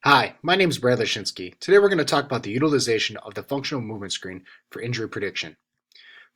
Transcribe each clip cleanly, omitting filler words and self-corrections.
Hi, my name is Leshinske. Today we're going to talk about the utilization of the functional movement screen for injury prediction.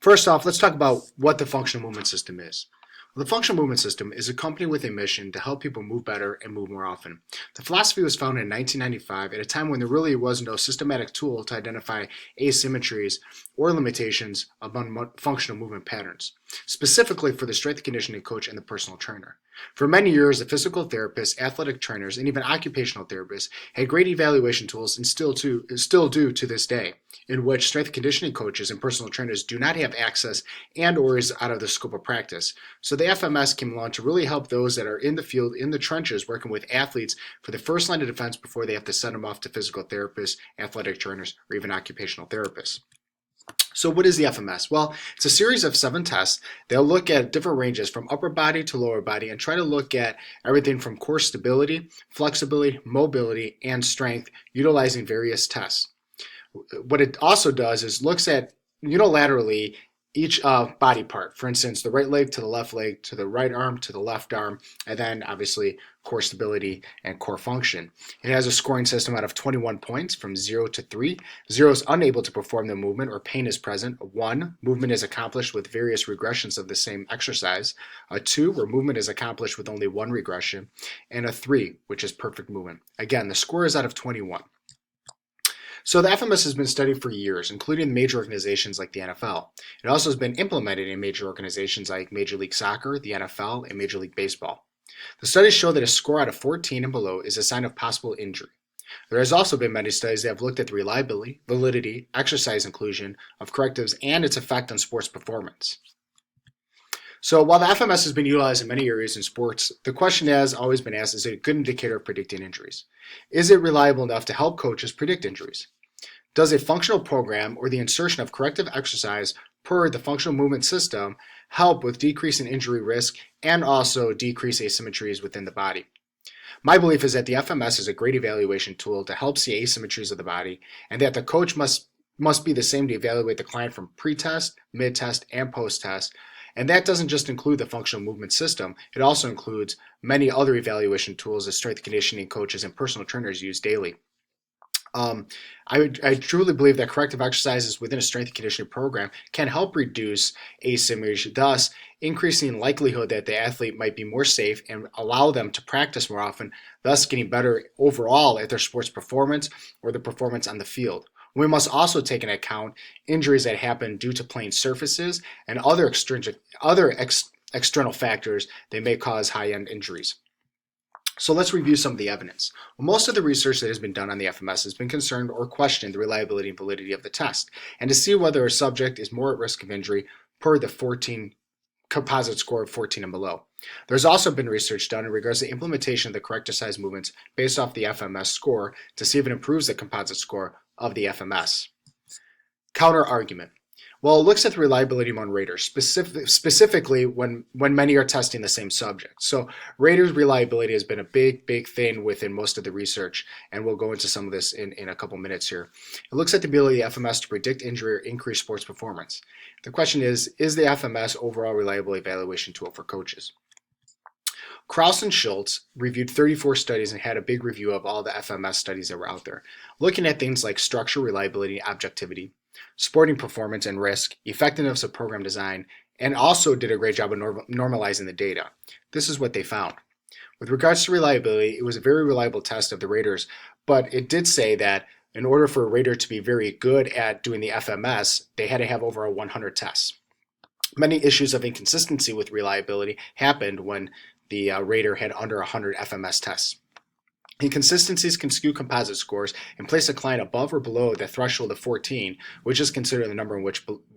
First off, let's talk about what the functional movement system is. Well, the functional movement system is a company with a mission to help people move better and move more often. The philosophy was founded in 1995 at a time when there really was no systematic tool to identify asymmetries or limitations among functional movement patterns, specifically for the strength and conditioning coach and the personal trainer. For many years, the physical therapists, athletic trainers, and even occupational therapists had great evaluation tools and still do to this day, in which strength and conditioning coaches and personal trainers do not have access and or is out of the scope of practice. So the FMS came along to really help those that are in the field, in the trenches, working with athletes for the first line of defense before they have to send them off to physical therapists, athletic trainers, or even occupational therapists. So what is the FMS? Well, it's a series of 7 tests. They'll look at different ranges from upper body to lower body and try to look at everything from core stability, flexibility, mobility, and strength utilizing various tests. What it also does is looks at unilaterally each body part. For instance, the right leg to the left leg, to the right arm to the left arm, and then obviously core stability and core function. It has a scoring system out of 21 points from 0 to 3. 0 is unable to perform the movement or pain is present. 1, movement is accomplished with various regressions of the same exercise. A 2, where movement is accomplished with only 1 regression. And a 3, which is perfect movement. Again, the score is out of 21. So the FMS has been studied for years, including major organizations like the NFL. It also has been implemented in major organizations like Major League Soccer, the NFL, and Major League Baseball. The studies show that a score out of 14 and below is a sign of possible injury. There has also been many studies that have looked at the reliability, validity, exercise inclusion of correctives, and its effect on sports performance. So while the FMS has been utilized in many areas in sports, the question has always been asked, is it a good indicator of predicting injuries? Is it reliable enough to help coaches predict injuries? Does a functional program or the insertion of corrective exercise per the functional movement system help with decreasing injury risk and also decrease asymmetries within the body? My belief is that the FMS is a great evaluation tool to help see asymmetries of the body, and that the coach must be the same to evaluate the client from pre-test, mid-test, and post-test. And that doesn't just include the functional movement system, it also includes many other evaluation tools that strength conditioning coaches and personal trainers use daily. I truly believe that corrective exercises within a strength and conditioning program can help reduce asymmetry, thus increasing the likelihood that the athlete might be more safe and allow them to practice more often, thus getting better overall at their sports performance or the performance on the field. We must also take into account injuries that happen due to playing surfaces and other external factors that may cause high-end injuries. So let's review some of the evidence. Well, most of the research that has been done on the FMS has been concerned or questioned the reliability and validity of the test, and to see whether a subject is more at risk of injury per the 14 composite score of 14 and below. There's also been research done in regards to the implementation of the correct exercise movements based off the FMS score to see if it improves the composite score of the FMS. Counter argument. Well, it looks at the reliability among raters, specifically when many are testing the same subject. So raters' reliability has been a big thing within most of the research, and we'll go into some of this in a couple minutes here. It looks at the ability of the FMS to predict injury or increase sports performance. The question is the FMS overall reliable evaluation tool for coaches? Kraus and Schultz reviewed 34 studies and had a big review of all the FMS studies that were out there, looking at things like structure, reliability, objectivity, sporting performance and risk, effectiveness of program design, and also did a great job of normalizing the data. This is what they found. With regards to reliability, it was a very reliable test of the raters, but it did say that in order for a rater to be very good at doing the FMS, they had to have over 100 tests. Many issues of inconsistency with reliability happened when the rater had under 100 FMS tests. Inconsistencies can skew composite scores and place a client above or below the threshold of 14, which is considered the number in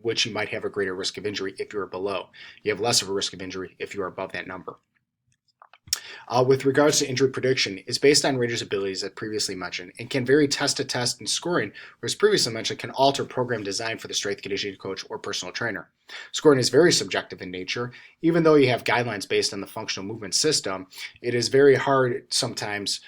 which you might have a greater risk of injury if you are below. You have less of a risk of injury if you are above that number. With regards to injury prediction, is based on raters' abilities as previously mentioned and can vary test to test and scoring, whereas previously mentioned can alter program design for the strength conditioning coach or personal trainer. Scoring is very subjective in nature. Even though you have guidelines based on the functional movement system, it is very hard sometimes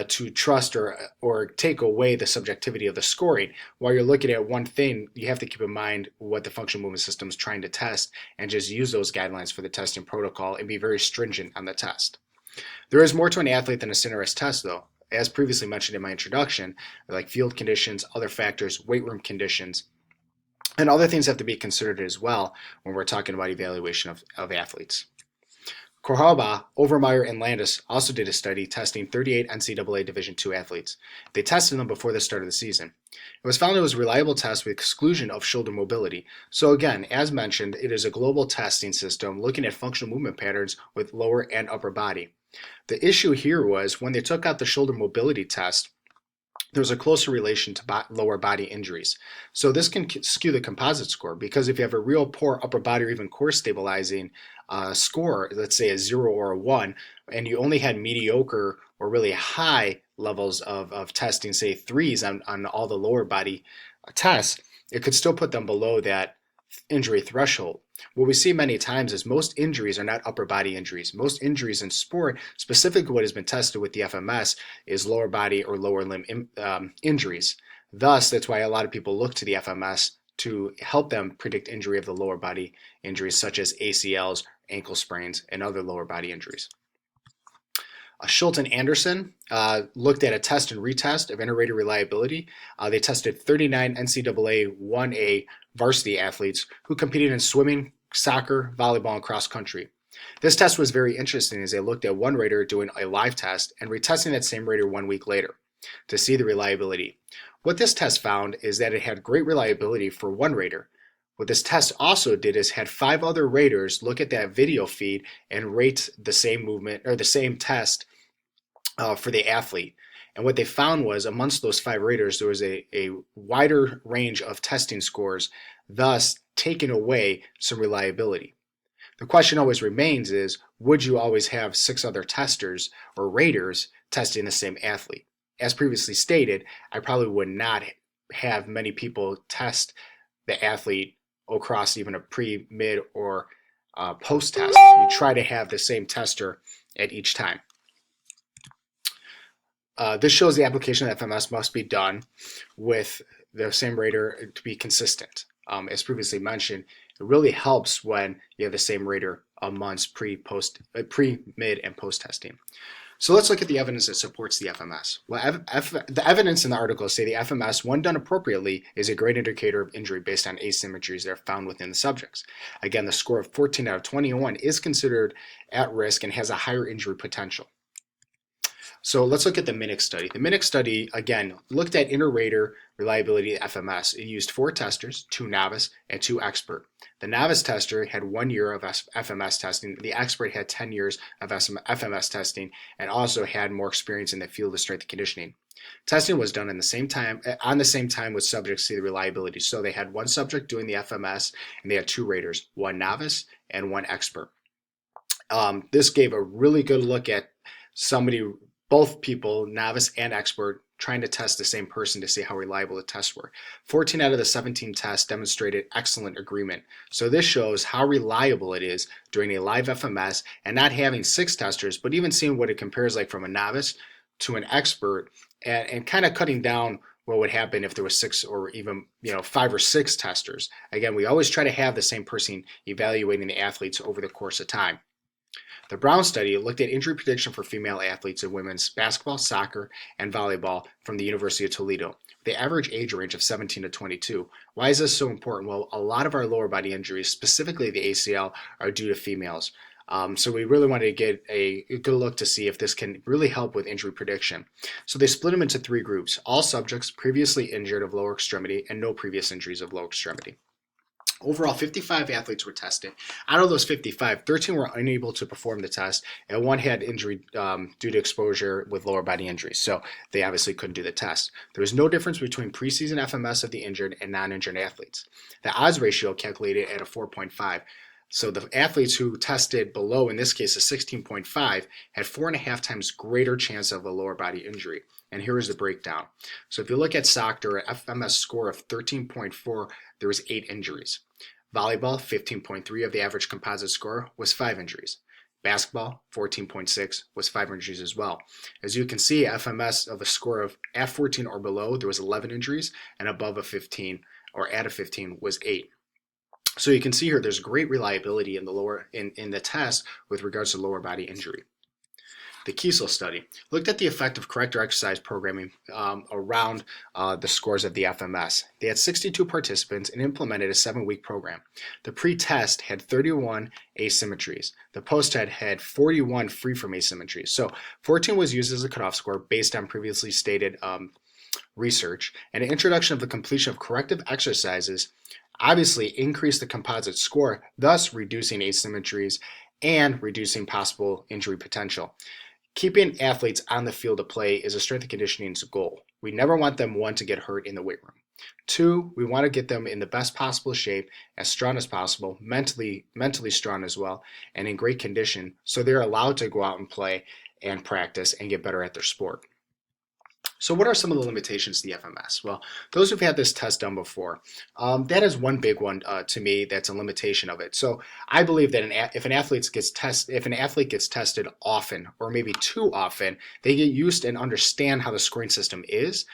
to trust or take away the subjectivity of the scoring. While you're looking at one thing, you have to keep in mind what the functional movement system is trying to test and just use those guidelines for the testing protocol and be very stringent on the test. There is more to an athlete than a standardized test, though. as previously mentioned in my introduction, like field conditions, other factors, weight room conditions, and other things have to be considered as well when we're talking about evaluation of athletes. Korhaba, Overmeyer, and Landis also did a study testing 38 NCAA Division II athletes. They tested them before the start of the season. It was found it was a reliable test with exclusion of shoulder mobility. So again, as mentioned, it is a global testing system looking at functional movement patterns with lower and upper body. The issue here was when they took out the shoulder mobility test, there was a closer relation to lower body injuries. So this can skew the composite score, because if you have a real poor upper body or even core stabilizing score, let's say a 0 or a 1, and you only had mediocre or really high levels of testing, say 3s on all the lower body tests, it could still put them below that injury threshold. What we see many times is most injuries are not upper body injuries. Most injuries in sport, specifically what has been tested with the FMS, is lower body or lower limb injuries. Thus, that's why a lot of people look to the FMS to help them predict injury of the lower body injuries, such as ACLs, ankle sprains, and other lower body injuries. Schultz and Anderson looked at a test and retest of inter-rater reliability. They tested 39 NCAA 1A varsity athletes who competed in swimming, soccer, volleyball, and cross country. This test was very interesting as they looked at one rater doing a live test and retesting that same rater 1 week later to see the reliability. What this test found is that it had great reliability for one rater. What this test also did is had 5 other raters look at that video feed and rate the same movement or the same test for the athlete. And what they found was amongst those 5 raters, there was a wider range of testing scores, thus taking away some reliability. The question always remains is, would you always have 6 other testers or raters testing the same athlete? As previously stated, I probably would not have many people test the athlete across even a pre, mid, or post test. You try to have the same tester at each time. This shows the application of FMS must be done with the same rater to be consistent. As previously mentioned, it really helps when you have the same rater months pre, mid, and post testing. So let's look at the evidence that supports the FMS. Well, the evidence in the article say the FMS, when done appropriately, is a great indicator of injury based on asymmetries that are found within the subjects. Again, the score of 14 out of 21 is considered at risk and has a higher injury potential. So let's look at the Minix study. The Minix study, again, looked at inter-rater reliability at FMS. It used 4 testers, 2 novice and 2 expert. The novice tester had 1 year of FMS testing. The expert had 10 years of FMS testing and also had more experience in the field of strength and conditioning. Testing was done on the same time with subjects to see the reliability. So they had 1 subject doing the FMS and they had 2 raters, 1 novice and 1 expert. This gave a really good look at both people, novice and expert, trying to test the same person to see how reliable the tests were. 14 out of the 17 tests demonstrated excellent agreement. So this shows how reliable it is doing a live FMS and not having 6 testers, but even seeing what it compares like from a novice to an expert and kind of cutting down what would happen if there was 6 or even 5 or 6 testers. Again, we always try to have the same person evaluating the athletes over the course of time. The Brown study looked at injury prediction for female athletes in women's basketball, soccer, and volleyball from the University of Toledo. The average age range of 17 to 22. Why is this so important? Well, a lot of our lower body injuries, specifically the ACL, are due to females. So we really wanted to get a good look to see if this can really help with injury prediction. So they split them into 3 groups. All subjects previously injured of lower extremity and no previous injuries of lower extremity. Overall, 55 athletes were tested. Out of those 55, 13 were unable to perform the test, and 1 had injury due to exposure with lower body injuries. So they obviously couldn't do the test. There was no difference between preseason FMS of the injured and non-injured athletes. The odds ratio calculated at a 4.5. So the athletes who tested below, in this case a 16.5, had 4.5 times greater chance of a lower body injury. And here is the breakdown. So if you look at soccer, an FMS score of 13.4, there was 8 injuries. Volleyball, 15.3 of the average composite score was 5 injuries. Basketball, 14.6 was 5 injuries as well. As you can see, FMS of a score of at 14 or below, there was 11 injuries, and above a 15 or at a 15 was 8. So you can see here there's great reliability in the test with regards to lower body injury. The Kiesel study looked at the effect of correct exercise programming around the scores of the FMS. They had 62 participants and implemented a 7-week program. The pre-test had 31 asymmetries. The post-test had 41 free from asymmetries. So 14 was used as a cutoff score based on previously stated research, and an introduction of the completion of corrective exercises obviously increased the composite score, thus reducing asymmetries and reducing possible injury potential. Keeping athletes on the field of play is a strength and conditioning's goal. We never want them, one, to get hurt in the weight room. 2, we want to get them in the best possible shape, as strong as possible, mentally strong as well, and in great condition, so they're allowed to go out and play and practice and get better at their sport. So what are some of the limitations to the FMS? Well, those who've had this test done before, that is one big one to me that's a limitation of it. So I believe that if an athlete gets tested often, or maybe too often, they get used and understand how the scoring system is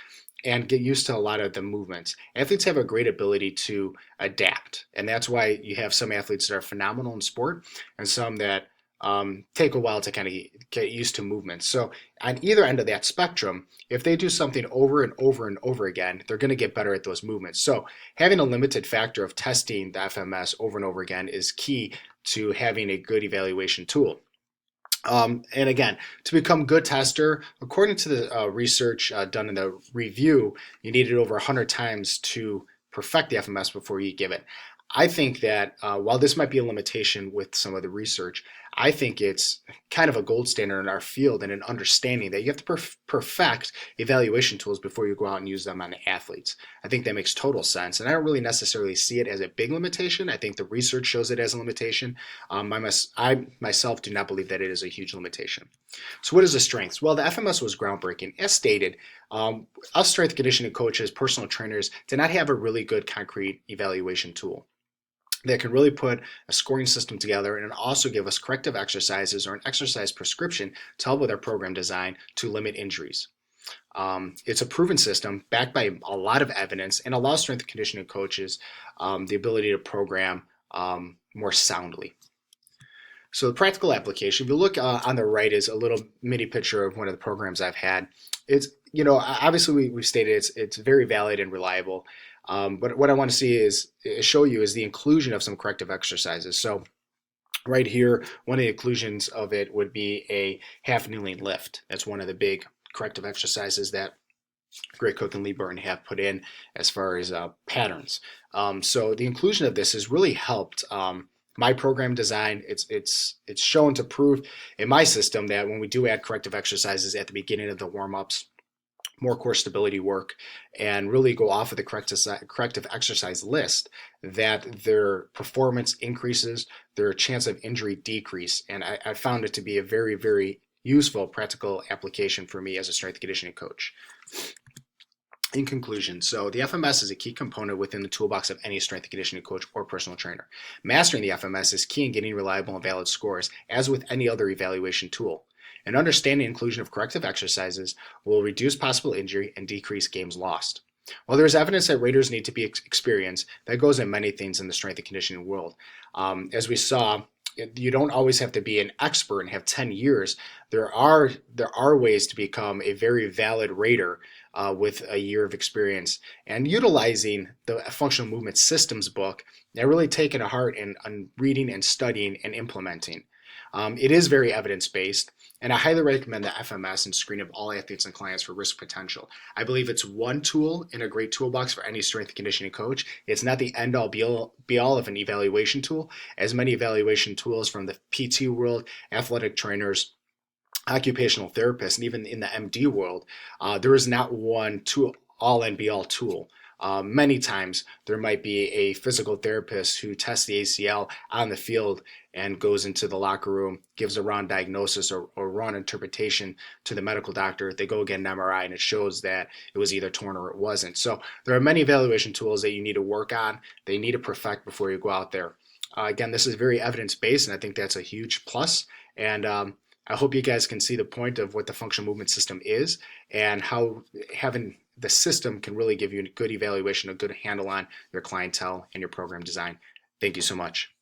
and get used to a lot of the movements. Athletes have a great ability to adapt, and that's why you have some athletes that are phenomenal in sport and some that take a while to kind of get used to movements. So on either end of that spectrum, if they do something over and over and over again, they're going to get better at those movements. So having a limited factor of testing the FMS over and over again is key to having a good evaluation tool. And again, to become a good tester, according to the research done in the review, you needed over 100 times to perfect the FMS before you give it. I think that while this might be a limitation with some of the research, I think it's kind of a gold standard in our field and an understanding that you have to perfect evaluation tools before you go out and use them on the athletes. I think that makes total sense, and I don't really necessarily see it as a big limitation. I think the research shows it as a limitation. I myself do not believe that it is a huge limitation. So what is the strengths? Well, the FMS was groundbreaking. As stated, us strength conditioning coaches, personal trainers, did not have a really good concrete evaluation tool that can really put a scoring system together and also give us corrective exercises or an exercise prescription to help with our program design to limit injuries. It's a proven system backed by a lot of evidence and allows strength and conditioning coaches the ability to program more soundly. So the practical application, if you look on the right is a little mini picture of one of the programs I've had. It's, obviously we've stated it's very valid and reliable. But what I want to see is show you is the inclusion of some corrective exercises. So right here, one of the inclusions of it would be a half kneeling lift. That's one of the big corrective exercises that Greg Cook and Lee Burton have put in as far as patterns. So the inclusion of this has really helped my program design. It's shown to prove in my system that when we do add corrective exercises at the beginning of the warm-ups, more core stability work, and really go off of the corrective exercise list, that their performance increases, their chance of injury decrease. And I found it to be a very, very useful practical application for me as a strength conditioning coach. In conclusion, so the FMS is a key component within the toolbox of any strength and conditioning coach or personal trainer. Mastering the FMS is key in getting reliable and valid scores, as with any other evaluation tool. And understanding inclusion of corrective exercises will reduce possible injury and decrease games lost. While there is evidence that raters need to be experienced, that goes in many things in the strength and conditioning world. As we saw, you don't always have to be an expert and have 10 years. There are ways to become a very valid rater with a year of experience, and utilizing the functional movement systems book, they're really taken to heart and reading and studying and implementing. It is very evidence-based, and I highly recommend the FMS and screen of all athletes and clients for risk potential. I believe it's one tool in a great toolbox for any strength and conditioning coach. It's not the end-all be-all of an evaluation tool, as many evaluation tools from the PT world, athletic trainers, occupational therapists, and even in the MD world, there is not one tool, all-end be-all tool. Many times there might be a physical therapist who tests the ACL on the field and goes into the locker room, gives a wrong diagnosis or wrong interpretation to the medical doctor. They go get an MRI and it shows that it was either torn or it wasn't. So there are many evaluation tools that you need to work on. They need to perfect before you go out there. Again, this is very evidence-based, and I think that's a huge plus. And I hope you guys can see the point of what the functional movement system is and how having the system can really give you a good evaluation, a good handle on your clientele and your program design. Thank you so much.